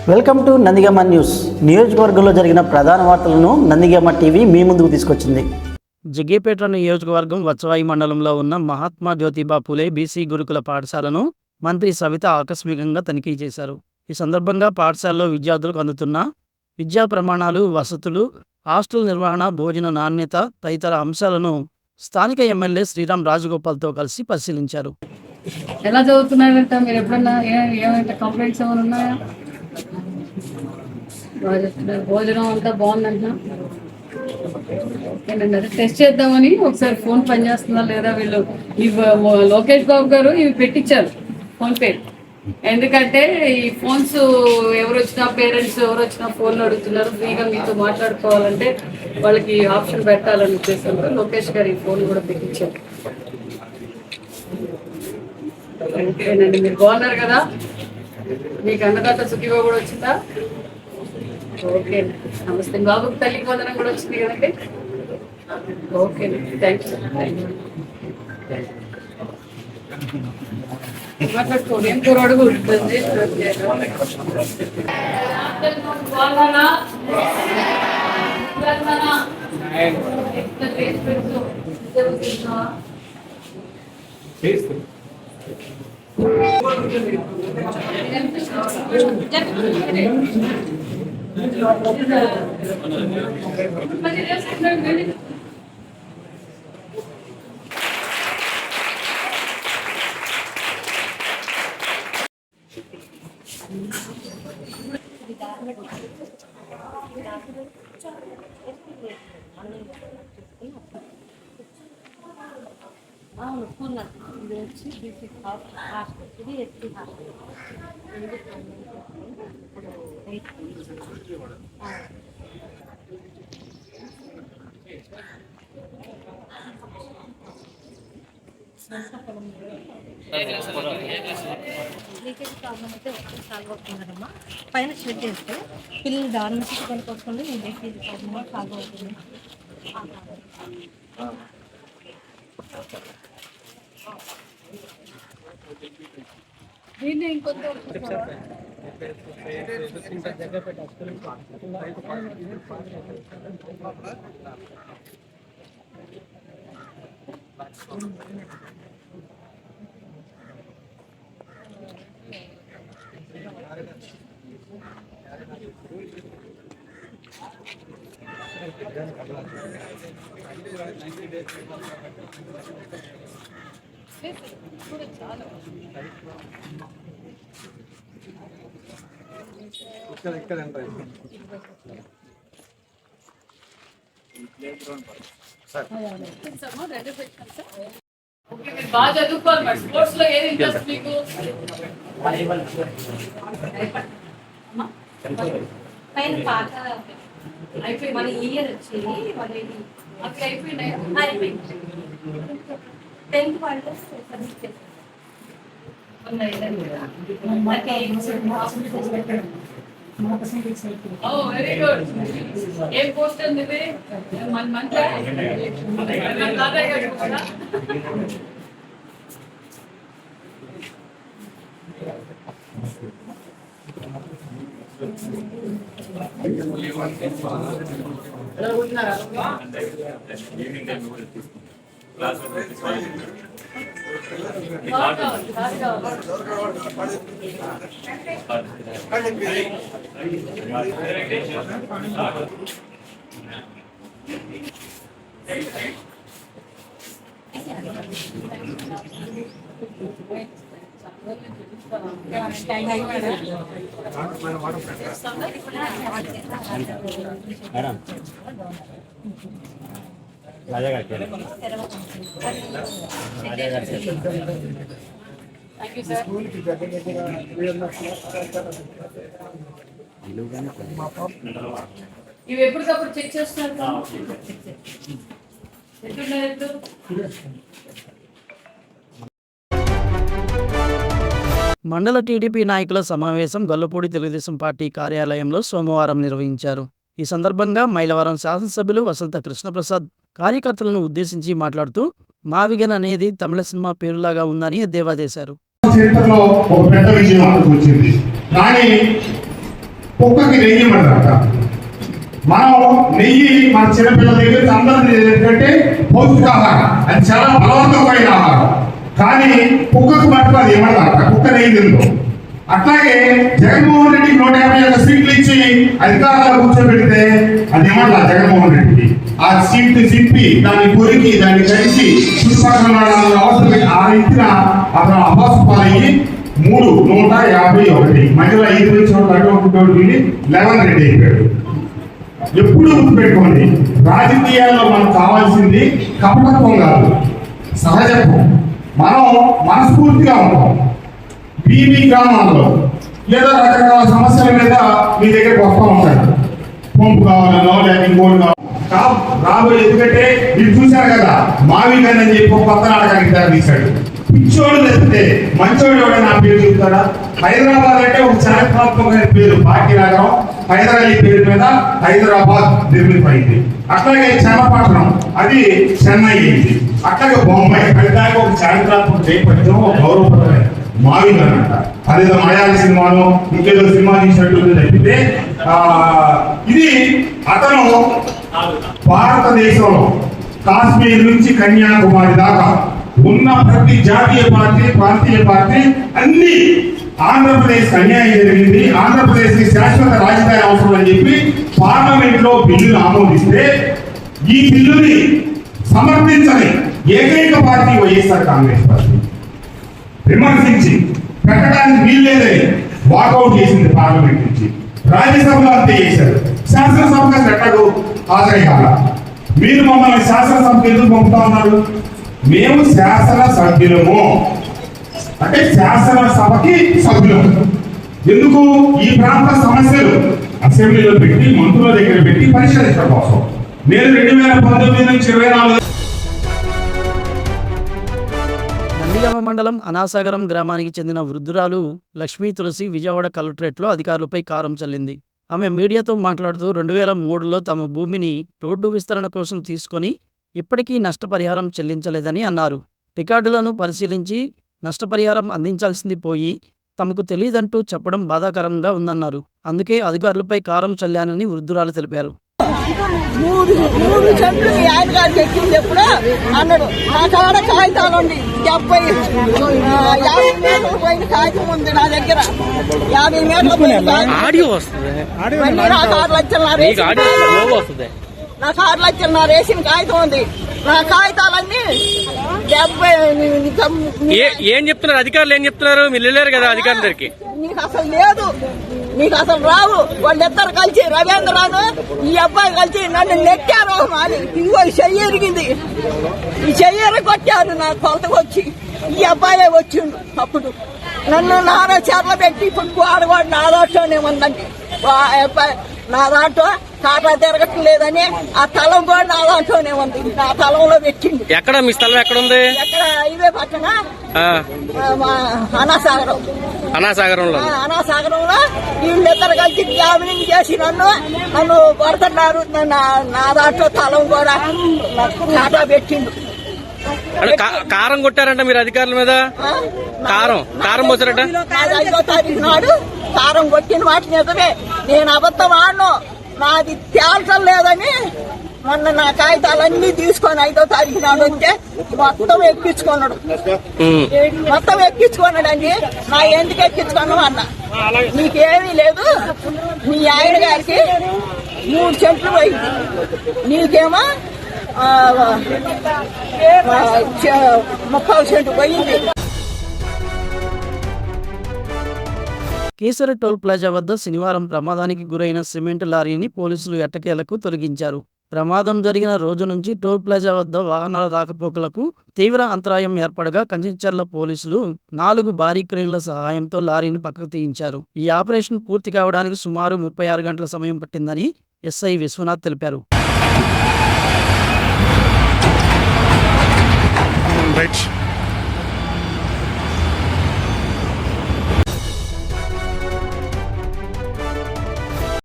Welcome to Nandigama news. నియోజకవర్గంలో జరిగిన ప్రధాన వార్తలను నందిగామ టీవీ మీ ముందుకు తీసుకొచ్చింది. జగ్గేపేట నియోజకవర్గం వత్సవాయి మండలంలో ఉన్న మహాత్మా జ్యోతిబా పూలే బీసీ గురుకుల పాఠశాలను మంత్రి సవిత ఆకస్మికంగా తనిఖీ చేశారు. ఈ సందర్భంగా పాఠశాలలో విద్యార్థులకు అందుతున్న విద్యా ప్రమాణాలు, వసతులు, హాస్టల్ నిర్వహణ, భోజన నాణ్యత తదితర అంశాలను స్థానిక ఎమ్మెల్యే శ్రీరామ్ రాజగోపాల్తో కలిసి పరిశీలించారు. ఎలా చదువుతున్నారంట? మీరు ఎప్పుడన్నా ఏమైనా కంప్లైంట్స్ ఏమైనా ఉన్నాయా? బాగా చెప్తున్నారు. భోజనం అంతా బాగుందంటున్నా. ఓకేనండి, అదే టెస్ట్ చేద్దామని ఒకసారి ఫోన్ పనిచేస్తుందా లేదా. వీళ్ళు లోకేష్ బాబు గారు ఇవి పెట్టించారు ఫోన్పే. ఎందుకంటే ఈ ఫోన్స్ ఎవరు వచ్చినా, పేరెంట్స్ ఎవరు వచ్చినా ఫోన్లు అడుగుతున్నారు. ఫ్రీగా మీతో మాట్లాడుకోవాలంటే వాళ్ళకి ఆప్షన్ పెట్టాలని ఉద్దేశంతో లోకేష్ గారు ఈ ఫోన్ కూడా పెట్టించారు. ఓకేనండి, మీరు బాగున్నారు కదా? మీకు అన్నదాత సుఖీవా కూడా వచ్చిందా? ఓకే, నమస్తే. బాబుకి తల్లికి వందనం కూడా వచ్చింది కదండి. ఓకేనండి, థ్యాంక్ యూ. మాట్లాడుకోండి, ఏం కూరడు ఉంటుంది. అవును, స్కూల్ ఇది వచ్చి బీసీ హాస్టల్, ఇది ఎస్టీ హాస్టల్. లీకేజ్ ప్రాబ్లం అయితే ఒకటి సాల్వ్ అవుతుందమ్మా. పైన షెడ్ చేస్తే పిల్లలు దాని నుంచి కొనుక్కొస్తుంది. నేను లీకేజ్ ప్రాబ్లం సాల్వ్ అవుతుంది. దీన్ని ఇంకొంత బాగా చదువుకోవాలి మరి. స్పోర్ట్స్ లో ఏది ఇంట్రెస్ట్ మీకు? పైన పాత అయిపోయింది. మన ఇయర్ వచ్చి అవి అయిపోయినాయి. 10th వాళ్ళు సబ్మిట్ చేశారు. Very good. ఏం పోస్ట్ అండి ఇది? మంచి ఇవి ఎప్పటికప్పుడు చెక్ చేస్తున్నారు. మండల టీడీపీ నాయకుల సమావేశం గొల్లపూడి తెలుగుదేశం పార్టీ కార్యాలయంలో సోమవారం నిర్వహించారు. ఈ సందర్భంగా మైలవరం శాసనసభ్యులు వసంత కృష్ణప్రసాద్ కార్యకర్తలను ఉద్దేశించి మాట్లాడుతూ మావిగన్ అనేది తమిళ సినిమా పేరులాగా ఉందని ఎద్దేవా చేశారు. కుక్కకి నెయ్యి ఇవ్వమంటారట. మనం నెయ్యి మన చిన్నపిల్లల దగ్గర అందరినీ ఏంటంటే పౌష్టికాహారం, అది చాలా బలవంతమైన ఆహారం. కానీ కుక్కకు మటుకు అది ఏమంటారట, కుక్క నెయ్యి తిందో. అట్లాగే జగన్మోహన్ రెడ్డికి 151 సీట్లు ఇచ్చి అధికారంలో కూర్చోబెడితే అది ఏమంటారు జగన్మోహన్ రెడ్డికి, ఆ సీట్లు సింపి దాన్ని కొరికి దాన్ని కలిసి చుట్టుపక్కల అవసరం ఆ ఇచ్చిన అతను అభాసు పాలయ్యి 151 మధ్యలో 5 నుంచి అటువంటి 11 రెడ్డి అయిపోయాడు. ఎప్పుడు గుర్తుపెట్టుకోండి, రాజకీయాల్లో మనకు కావాల్సింది కపటత్వం కాదు, సహజత్వం. మనం మనస్ఫూర్తిగా ఉంటాం. మీ గ్రామాల్లో ఏదో రకరకాల సమస్యల మీద మీ దగ్గరకు వస్తూ ఉంటారు. పంపు కావాలనో లేదా ఇంకోటి రాబోయే, ఎందుకంటే మీరు చూశారు కదా మావిగాని అని చెప్పి ఒక కొత్త నాటకానికి దారి తీశాడు. పిచ్చోడు తెస్తే మంచోడు ఎవడైనా నా పేరు చెప్తాడా? హైదరాబాద్ అంటే ఒక చారిత్రాత్మకమైన పేరు, భాగ్యనగరం హైదరాబాద్ పేరు మీద హైదరాబాద్ నిర్మితమైంది. అట్లాగే చన్నపట్నం అది చెన్నై అయింది. అట్లాగే బొంబాయి దాకా ఒక చారిత్రాత్మక నేపథ్యం, ఒక గౌరవప్రదమైన మావిగాని అంట. అదేదో మలయాళ సినిమాలో ఇంకేదో సినిమా తీసినట్టు తప్పితే ఇది అతను భారతదేశంలో కాశ్మీర్ నుంచి కన్యాకుమారి దాకా ఉన్న ప్రతి జాతీయ పార్టీ, ప్రాంతీయ పార్టీ అన్ని ఆంధ్రప్రదేశ్ అన్యాయం జరిగింది, ఆంధ్రప్రదేశ్ కి శాశ్వత రాజధాని అవసరం అని చెప్పి పార్లమెంట్ లో బిల్లును ఆమోదిస్తే ఈ బిల్లుని సమర్థించని ఏకైక పార్టీ వైఎస్ఆర్ కాంగ్రెస్ పార్టీ. విమర్శించి పెట్టడానికి వీల్లేదని వాకౌట్ చేసింది పార్లమెంట్ నుంచి. రాజ్యసభలో అంతే చేశారు. శాసనసభగా ఎట్టకు హాజరయ్యాల. మీరు మమ్మల్ని శాసనసభకు ఎందుకు పంపుతా ఉన్నారు? మేము శాసన సభ్యులము అంటే శాసనసభకి సభ్యులము. ఎందుకు? ఈ ప్రాంత సమస్యలు అసెంబ్లీలో పెట్టి మంత్రుల దగ్గర పెట్టి పరిష్కరించడం కోసం. నేను 2019 నుంచి 24 నందిగామ మండలం అనాసాగరం గ్రామానికి చెందిన వృద్ధురాలు లక్ష్మీ తులసి విజయవాడ కలెక్టరేట్లో అధికారులపై కారం చల్లింది. ఆమె మీడియాతో మాట్లాడుతూ 2003లో తమ భూమిని రోడ్డు విస్తరణ కోసం తీసుకొని ఇప్పటికీ నష్టపరిహారం చెల్లించలేదని అన్నారు. రికార్డులను పరిశీలించి నష్టపరిహారం అందించాల్సింది పోయి తమకు తెలియదంటూ చెప్పడం బాధాకరంగా ఉందన్నారు. అందుకే అధికారులపై కారం చల్లానని వృద్ధురాలు తెలిపారు. మూడు చెట్లు మీ ఆయన గారికి ఎక్కింది ఎప్పుడు అన్నాడు. నా కాడ కాగితాలు ఉంది 50 మీటర్లు పోయిన కాగితం ఉంది నా దగ్గర. 50 మీటర్లు పోయిన నాకు 6 లక్షలు నా రేషన్ కాగితం ఉంది. నా కాగితాలన్నీ 70. ఏం చెప్తున్నారు అధికారులు? ఏం చెప్తున్నారు? మీరు వెళ్ళారు కదా అధికారుల దగ్గరికి. నీకు అసలు లేదు, నీకు అసలు రావు. వాళ్ళిద్దరు కలిసి రవీంద్రరాను ఈ అబ్బాయి కలిసి నన్ను నెట్టారు. ఇదిగో చెయ్యి ఎరిగింది, ఈ చెయ్యి కొట్టారు నా కొలతకు వచ్చి. ఈ అబ్బాయి వచ్చిండు అప్పుడు నన్ను నారా చెర్ల పెట్టి ఇప్పుడు గోడ కూడా నా దాంట్లోనే ఉందండి. అబ్బాయి నా దాంట్లో కాటా తిరగట్లేదని ఆ తలం కూడా నా దాంట్లోనే ఉంది. నా తలంలో పెట్టిండు. ఎక్కడ మీ స్థలం ఎక్కడ ఉంది? ఎక్కడ ఇవే పక్కన అనాసాగరంలో వీళ్ళిద్దరు కలిసి గ్యామినింగ్ చేసి నన్ను కొడుతున్నారు. నా దాంట్లో తలం కూడా కాటా పెట్టిండు. కారం కొట్టారంట మీరు అధికారుల మీద? కారం పోసారట. 5వ తారీఖు నాడు కారం కొట్టిన మాట నిజమే. నేను అబద్ధం ఆడను, నాది తేల్చం లేదని మొన్న నా కాగితాలన్నీ తీసుకొని 5వ తారీఖు నాడు వస్తే మొత్తం ఎక్కించుకున్నాడండి. నా ఎందుకు ఎక్కించుకున్నావు అన్న, నీకేమీ లేదు. మీ ఆయన గారికి 3 సెంట్లు పోయింది, నీకేమో 30 సెంట్లు పోయింది. కేసర టోల్ ప్లాజా వద్ద శనివారం ప్రమాదానికి గురైన సిమెంట్ లారీని పోలీసులు ఎట్టకేలకు తొలగించారు. ప్రమాదం జరిగిన రోజు నుంచి టోల్ ప్లాజా వద్ద వాహనాల రాకపోకలకు తీవ్ర అంతరాయం ఏర్పడగా కంచెచర్ల పోలీసులు 4 భారీ క్రేన్ల సహాయంతో లారీని పక్కకు తీయించారు. ఈ ఆపరేషన్ పూర్తి కావడానికి సుమారు 36 గంటల సమయం పట్టిందని ఎస్ఐ విశ్వనాథ్ తెలిపారు. Right.